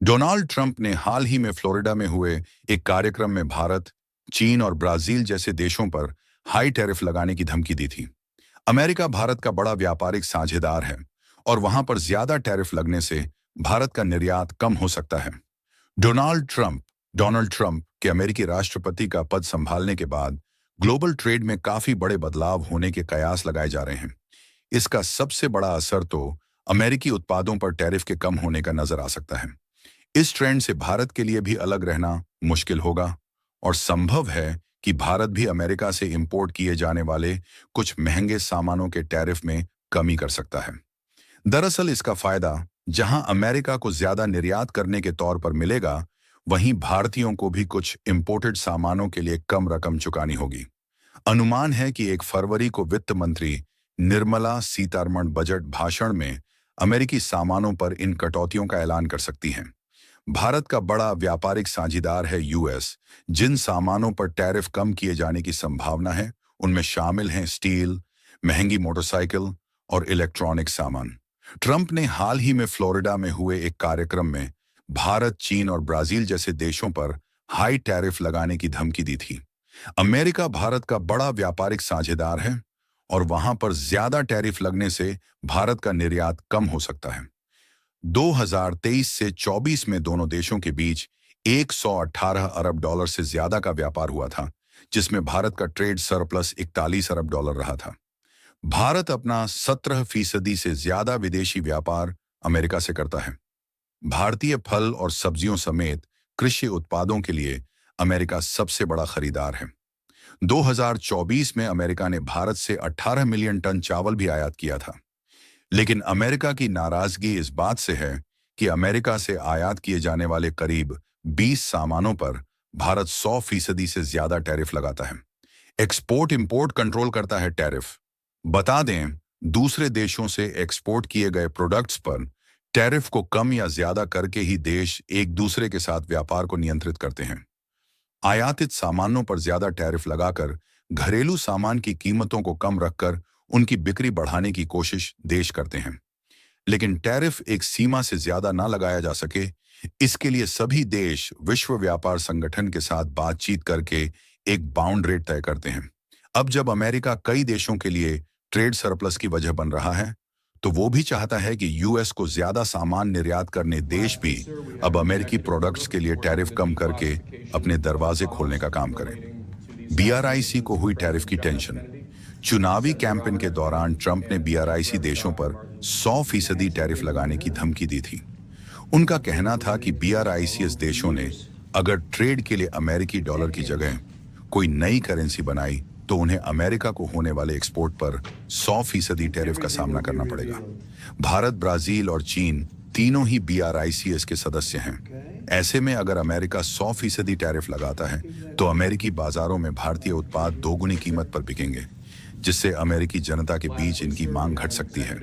Donald Trump ने हाल ही में Florida में हुए एक कार्यक्रम में भारत, चीन और ब्राजील जैसे देशों पर हाई टैरिफ लगाने की धमकी दी थी। अमेरिका भारत का बड़ा व्यापारिक साझेदार है और वहां पर ज्यादा टैरिफ लगने से भारत का निर्यात कम हो सकता है। डोनाल्ड ट्रंप डोनाल्ड ट्रंप के अमेरिकी राष्ट्रपति का पद संभालने के बाद ग्लोबल ट्रेड में काफी बड़े बदलाव होने के कयास लगाए जा रहे हैं। इसका सबसे बड़ा असर तो अमेरिकी उत्पादों पर टैरिफ के कम होने का नजर आ सकता है। इस ट्रेंड से भारत के लिए भी अलग रहना मुश्किल होगा और संभव है कि भारत भी अमेरिका से इंपोर्ट किए जाने वाले कुछ महंगे सामानों के टैरिफ में कमी कर सकता है। दरअसल इसका फायदा जहां अमेरिका को ज्यादा निर्यात करने के तौर पर मिलेगा, वहीं भारतीयों को भी कुछ इंपोर्टेड सामानों के लिए कम रकम चुकानी होगी। अनुमान है कि 1 फरवरी को वित्त मंत्री निर्मला सीतारमण बजट भाषण में अमेरिकी सामानों पर इन कटौतियों का ऐलान कर सकती हैं। भारत का बड़ा व्यापारिक साझेदार है यूएस। जिन सामानों पर टैरिफ कम किए जाने की संभावना है, उनमें शामिल हैं स्टील, महंगी मोटरसाइकिल और इलेक्ट्रॉनिक सामान। ट्रंप ने हाल ही में फ्लोरिडा में हुए एक कार्यक्रम में भारत, चीन और ब्राजील जैसे देशों पर हाई टैरिफ लगाने की धमकी दी थी। अमेरिका भारत का बड़ा व्यापारिक साझेदार है और वहां पर ज्यादा टैरिफ लगने से भारत का निर्यात कम हो सकता है। 2023 से 24 में दोनों देशों के बीच 118 अरब डॉलर से ज्यादा का व्यापार हुआ था, जिसमें भारत का ट्रेड सरप्लस 41 अरब डॉलर रहा था। भारत अपना 17% से ज्यादा विदेशी व्यापार अमेरिका से करता है। भारतीय फल और सब्जियों समेत कृषि उत्पादों के लिए अमेरिका सबसे बड़ा खरीदार है। 2024 में अमेरिका ने भारत से 18 मिलियन टन चावल भी आयात किया था। लेकिन अमेरिका की नाराजगी इस बात से है कि अमेरिका से आयात किए जाने वाले करीब 20 सामानों पर भारत 100% से ज्यादा टैरिफ लगाता है। एक्सपोर्ट इंपोर्ट कंट्रोल करता है टैरिफ। बता दें, दूसरे देशों से एक्सपोर्ट किए गए प्रोडक्ट्स पर टैरिफ को कम या ज्यादा करके ही देश एक दूसरे के साथ व्यापार को नियंत्रित करते हैं। आयातित सामानों पर ज्यादा टैरिफ लगाकर घरेलू सामान की कीमतों को कम रखकर उनकी बिक्री बढ़ाने की कोशिश देश करते हैं। लेकिन टैरिफ एक सीमा से ज्यादा ना लगाया जा सके, इसके लिए सभी देश विश्व व्यापार संगठन के साथ बातचीत करके एक बाउंड रेट तय करते हैं। अब जब अमेरिका कई देशों के लिए ट्रेड सरप्लस की वजह बन रहा है, तो वो भी चाहता है कि यूएस को ज्यादा सामान निर्यात करने देश भी अब अमेरिकी प्रोडक्ट्स के लिए टैरिफ कम करके अपने दरवाजे खोलने का काम करें। बीआरआईसी को हुई टैरिफ की टेंशन। चुनावी कैंपेन के दौरान ट्रंप ने बीआरआईसी देशों पर 100% टैरिफ लगाने की धमकी दी थी। उनका कहना था कि बीआरआईसीएस देशों ने अगर ट्रेड के लिए अमेरिकी डॉलर की जगह कोई नई करेंसी बनाई, तो उन्हें अमेरिका को होने वाले एक्सपोर्ट पर 100% टैरिफ का सामना करना पड़ेगा। भारत, ब्राजील और चीन तीनों ही बीआरआईसीएस के सदस्य हैं। ऐसे में अगर अमेरिका 100% टैरिफ लगाता है, तो अमेरिकी बाजारों में भारतीय उत्पाद दोगुनी कीमत पर बिकेंगे, जिससे अमेरिकी जनता के बीच इनकी मांग घट सकती है।